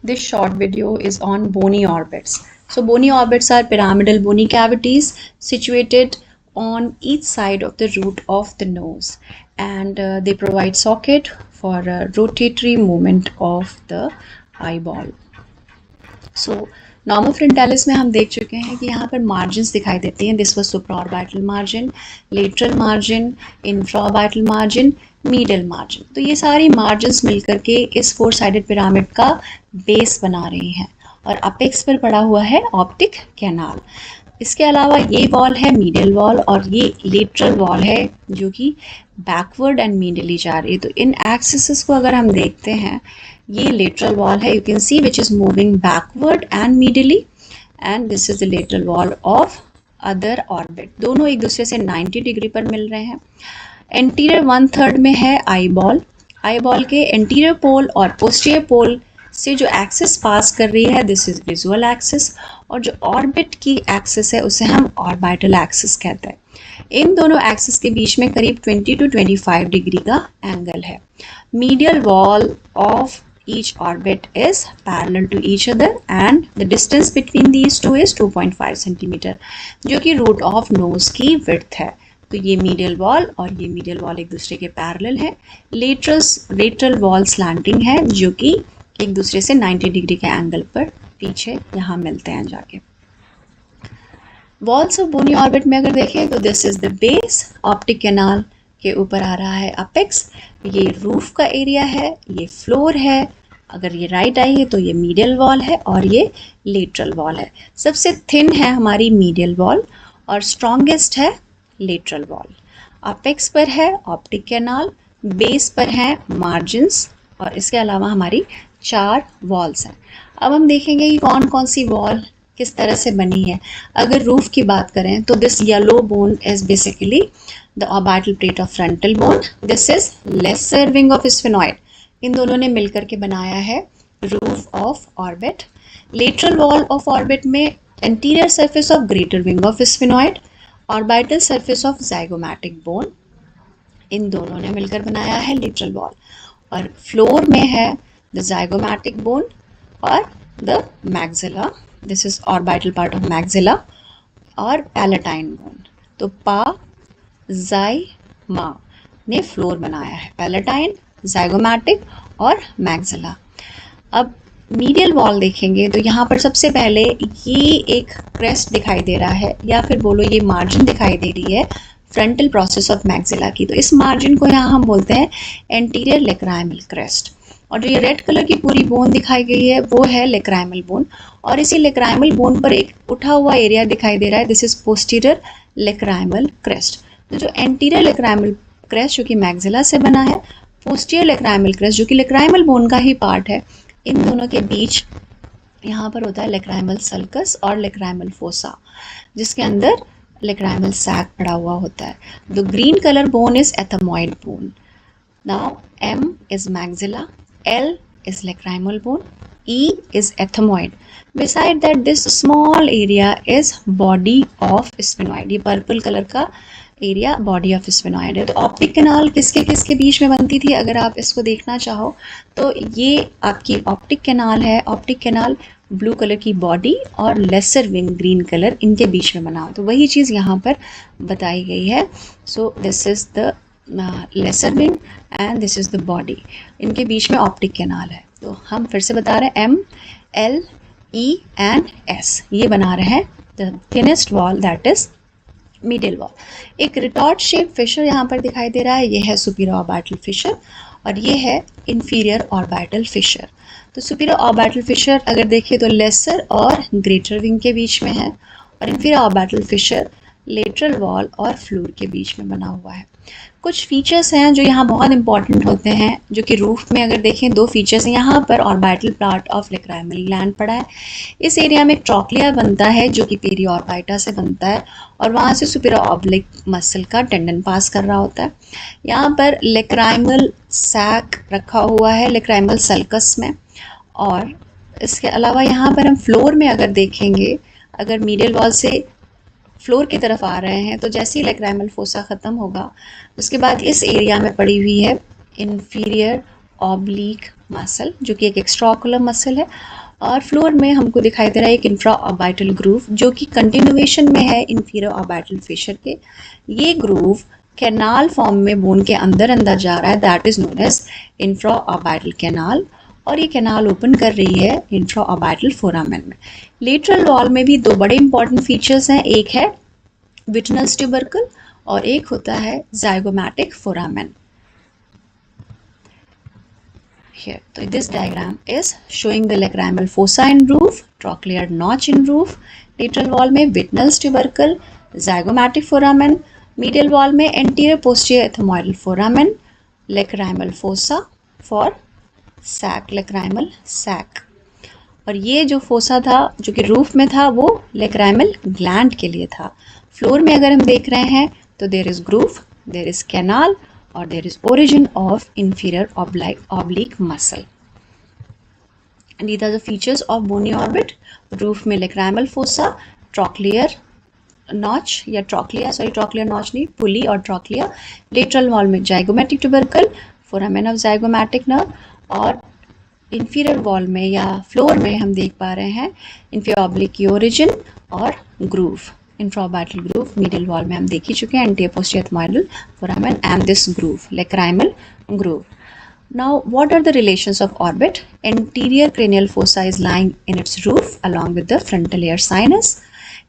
This short video is on bony orbits. So bony orbits are pyramidal bony cavities situated on each side of the root of the nose, and they provide socket for rotatory movement of the eyeball. So normal frontalis में हम देख चुके हैं कि यहाँ पर margins दिखाई देते हैं. This was supraorbital margin, lateral margin, infraorbital margin, medial margin. तो ये सारी मार्जिन्स मिलकर के इस फोर साइडेड पिरामिड का बेस बना रही हैं और अपेक्स पर पड़ा हुआ है ऑप्टिक कैनाल. इसके अलावा ये वॉल है मीडियल वॉल और ये लेटरल वॉल है जो कि बैकवर्ड एंड मीडियली जा रही है. तो इन एक्सिस को अगर हम देखते हैं, ये लेटरल वॉल है, you can C which is moving backward and medially, and this is the lateral wall of other orbit. दोनों एक दूसरे से 90 डिग्री पर मिल रहे हैं. एंटीरियर 1/3 में है आईबॉल. आईबॉल के एंटीरियर पोल और पोस्टीरियर पोल से जो एक्सिस पास कर रही है, दिस इज विजुअल एक्सिस, और जो ऑर्बिट की एक्सिस है उसे हम ऑर्बिटल एक्सिस कहते हैं. इन दोनों एक्सिस के बीच में करीब 20 to 25 डिग्री का एंगल है. Medial wall of each orbit is parallel to each other and the distance between these two is 2.5 centimeter, जो कि रूट ऑफ नोज की विड्थ है. तो ये मीडियल वॉल और ये मीडियल वॉल एक दूसरे के पैरेलल है. लेटरल वॉल स्लैंटिंग है जो कि एक दूसरे से 90 डिग्री के एंगल पर पीछे यहाँ मिलते हैं जाके. वॉल्स ऑफ बोनी ऑर्बिट में अगर देखें तो this is the base. Optic canal के ऊपर आ रहा है अपेक्स. ये रूफ का एरिया है, ये फ्लोर है. अगर ये राइट आई है तो ये मीडियल वॉल है और ये लेटरल वॉल है. सबसे थिन है हमारी मीडियल वॉल और स्ट्रॉन्गेस्ट है लेटरल वॉल. अपेक्स पर है ऑप्टिक कैनाल, बेस पर है मार्जिन्स, और इसके अलावा हमारी 4 वॉल्स हैं. अब हम देखेंगे कि कौन कौन सी वॉल किस तरह से बनी है. अगर रूफ की बात करें तो this yellow bone is basically the orbital plate of frontal bone. This is lesser wing of sphenoid. इन दोनों ने मिलकर के बनाया है roof of orbit. Lateral wall of orbit में anterior surface of greater wing of sphenoid, orbital surface of zygomatic bone. इन दोनों ने मिलकर बनाया है लेटरल वॉल. और फ्लोर में है द ज़ाइगोमैटिक बोन और the maxilla. This is orbital part of maxilla और पैलेटाइन बोन. तो ज़ाइमा ने फ्लोर बनाया है, पैलेटाइन, ज़ाइगोमैटिक और मैक्सिला. अब मीडियल वॉल देखेंगे तो यहाँ पर सबसे पहले ये एक क्रेस्ट दिखाई दे रहा है, या फिर बोलो ये मार्जिन दिखाई दे रही है फ्रंटल प्रोसेस ऑफ मैक्सिला की. तो इस मार्जिन को यहाँ हम बोलते हैं एंटीरियर लेक्राइमल क्रेस्ट. और जो ये रेड कलर की पूरी बोन दिखाई गई है वो है लेक्राइमल बोन. और इसी लेक्राइमल बोन पर एक उठा हुआ एरिया दिखाई दे रहा है, this is posterior lacrimal crest. तो जो एंटीरियर लेक्राइमल क्रेस्ट जो कि मैक्सिला से बना है, पोस्टीरियर लेक्राइमल क्रेस्ट जो कि लेक्राइमल बोन का ही पार्ट है, इन दोनों के बीच यहाँ पर होता है लेक्राइमल सल्कस और लेक्राइमल फोसा, जिसके अंदर लेक्राइमल सैक पड़ा हुआ होता है. The green colour bone is ethmoid bone. Now M is maxilla, L is lacrimal bone, E is ethmoid. Beside that, this small area is body of sphenoid. ये purple colour का area body of sphenoid है. तो optic canal किसके किसके बीच में बनती थी, अगर आप इसको देखना चाहो तो ये आपकी ऑप्टिक कैनाल है. ऑप्टिक कैनाल ब्लू कलर की बॉडी और लेसर विंग ग्रीन कलर इनके बीच में बना हो. तो वही चीज़ यहाँ पर बताई गई है. So this is the lesser wing and this is the body. इनके बीच में ऑप्टिक कैनाल है. तो हम फिर से बता रहे हैं, M, L, E and S ये बना रहे हैं the thinnest wall, that is medial wall. एक रिटॉर्ट शेप फिशर यहाँ पर दिखाई दे रहा है. ये है सुपीरियर ऑर्बिटल फिशर और ये है इंफीरियर ऑर्बिटल फिशर. तो सुपीरियर ऑर्बिटल फिशर अगर देखें तो लेसर और ग्रेटर विंग के बीच में है, और inferior orbital Fisher lateral wall और फ्लोर के बीच में बना हुआ है. कुछ फीचर्स हैं जो यहाँ बहुत इंपॉर्टेंट होते हैं, जो कि रूफ में अगर देखें 2 फीचर्स हैं. यहाँ पर orbital part of lacrimal gland पड़ा है. इस एरिया में एक ट्रॉक्लिया बनता है जो कि पेरिऑर्बिटा से बनता है, और वहाँ से सुपीरियर ऑब्लिक मसल का टेंडन पास कर रहा होता है. यहाँ पर लेक्राइमल सैक रखा हुआ है लेक्राइमल सल्कस में. और इसके अलावा यहाँ पर हम फ्लोर में अगर देखेंगे, अगर मीडियल वॉल से फ्लोर की तरफ आ रहे हैं तो जैसे ही लेक्राइमल फोसा ख़त्म होगा उसके बाद इस एरिया में पड़ी हुई है इंफीरियर ऑब्लिक मसल जो कि एक एक्स्ट्रा ऑकुलर मसल है, और फ्लोर में हमको दिखाई दे रहा है एक इंफ्रा ऑर्बिटल ग्रूव जो कि कंटिन्यूएशन में है इंफीरियर ऑर्बिटल फिशर के। ये ग्रूव कैनाल फॉर्म में बोन के अंदर अंदर जा रहा है, that is known as infra orbital canal, और ये कैनाल ओपन कर रही है इंफ्रा ऑर्बिटल फोरामेन में। लेटरल वॉल में भी दो बड़े इंपॉर्टेंट फीचर्स हैं, एक है विटनस ट्यूबरकल और एक होता है zygomatic foramen. Here, so this diagram is showing the lacrimal fossa in roof, trochlear notch in roof, lateral wall में Whitnell's tubercle, zygomatic foramen, medial wall में anterior posterior ethmoidal foramen, lacrimal fossa for sac, lacrimal sac। और ये जो fossa था जो कि roof में था वो लेक्राइमल ग्लैंड के लिए था। फ्लोर में अगर हम देख रहे हैं तो there is groove, there is canal और there is origin of inferior oblique muscle. And these are the features of bony orbit। रूफ में लेक्राइमल फोसा, ट्रॉक्लियर नॉच या ट्रॉक्लियर नॉच नहीं, पुली और ट्रॉक्लियर। लेटरल वॉल में zygomatic tubercle, foramen of zygomatic nerve, और inferior wall में या floor में हम देख पा रहे हैं इंफीरियर ऑब्लिक की ओरिजिन और groove, infraorbital groove. Middle wall में हम देख ही चुके हैं anterior posterior ethmoidal foramen and this groove, lacrimal groove. Now, what are the relations of orbit? Anterior cranial fossa is lying in its roof along with the frontal air sinus।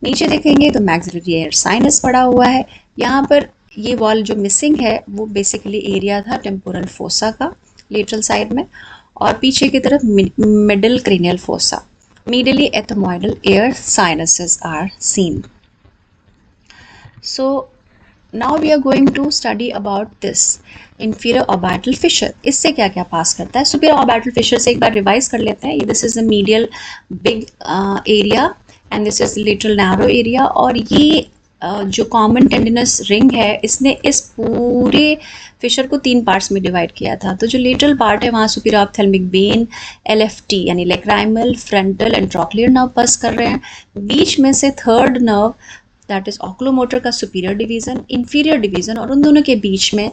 नीचे देखेंगे तो maxillary air sinus पड़ा हुआ है। यहाँ पर ये wall जो मिसिंग है वो बेसिकली एरिया था टेम्पोरल फोसा का लेटरल साइड में, और पीछे की तरफ middle cranial fossa, medially ethmoidal air sinuses are seen। So now we are going to study about this inferior orbital fissure। इससे क्या क्या पास करता है? superior orbital fissure से एक बार रिवाइज कर लेते हैं। this is a medial big area and this is lateral narrow area, और ये जो कॉमन टेंडिनस रिंग है इसने इस पूरे फिशर को 3 पार्ट्स में डिवाइड किया था। तो जो लेटरल पार्ट है वहाँ सुपीरियर ऑप्थेल्मिक वेन, LFT यानी lacrimal, frontal and trochlear nerve pass कर रहे हैं। बीच में से third nerve that is oculomotor का सुपीरियर डिवीजन, इंफीरियर डिवीजन, और उन दोनों के बीच में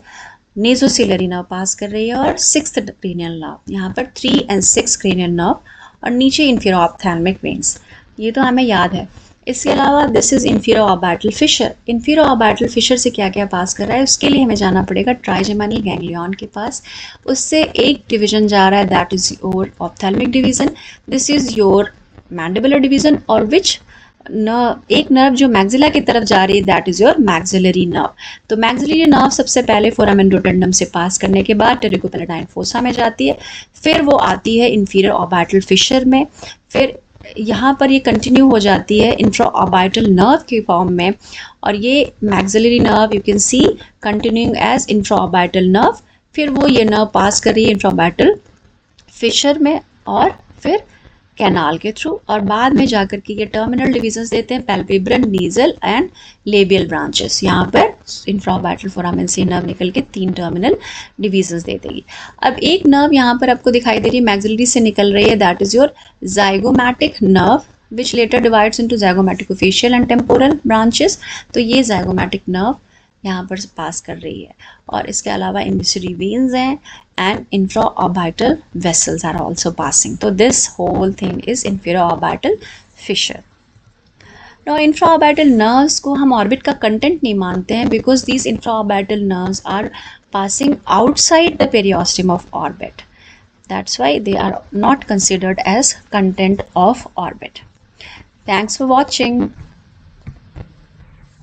नेजोसिलरी नर्व पास कर रही है, और 6th क्रेनियल नर्व, यहाँ पर 3 and 6 क्रेनियल नर्व, और नीचे इंफीरियर ऑप्थेल्मिक वेन्स। ये तो हमें याद है। इसके अलावा this is inferior orbital Fisher. Inferior orbital Fisher से क्या क्या पास कर रहा है उसके लिए हमें जाना पड़ेगा ट्राइजेमिनल गैंग्लियन के पास। उससे एक डिवीजन जा रहा है that is your ophthalmic division, this is your mandibular division, और विच एक नर्व जो मैक्सिला की तरफ जा रही है that is your maxillary nerve. तो मैक्सिलरी नर्व सबसे पहले फोरामेन रोटेंडम से पास करने के बाद टेरिकोपेलाडाइन फोसा में जाती है, फिर वो आती है इंफीरियर ऑर्बिटल फिशर में, फिर यहाँ पर ये कंटिन्यू हो जाती है इंफ्रा ऑर्बिटल नर्व के फॉर्म में, और ये maxillary nerve you can see continuing as infra orbital nerve, फिर वो ये नर्व पास कर रही है इंफ्रा ऑर्बिटल फिशर में और फिर कैनाल के थ्रू, और बाद में जाकर के ये टर्मिनल डिवीजन्स देते हैं पैल्पेब्रन, नीजल एंड लेबियल ब्रांचेस। यहाँ पर इंफ्राऑर्बिटल फोरामेन से नर्व निकल के 3 टर्मिनल डिवीजन्स दे देगी। अब एक नर्व यहाँ पर आपको दिखाई दे रही है मैक्सिलरी से निकल रही है, that is your zygomatic nerve which later divides into zygomaticofacial and temporal branches. तो ये जाइगोमैटिक नर्व यहाँ पर पास कर रही है, और इसके अलावा इमिसरी वेन्स हैं and infraorbital vessels are also passing। So this whole thing is inferior orbital fissure। Now infraorbital nerves को हम ऑर्बिट का कंटेंट नहीं मानते हैं because these infraorbital nerves are passing outside the periosteum of orbit, that's why they are not considered as content of orbit। Thanks for watching।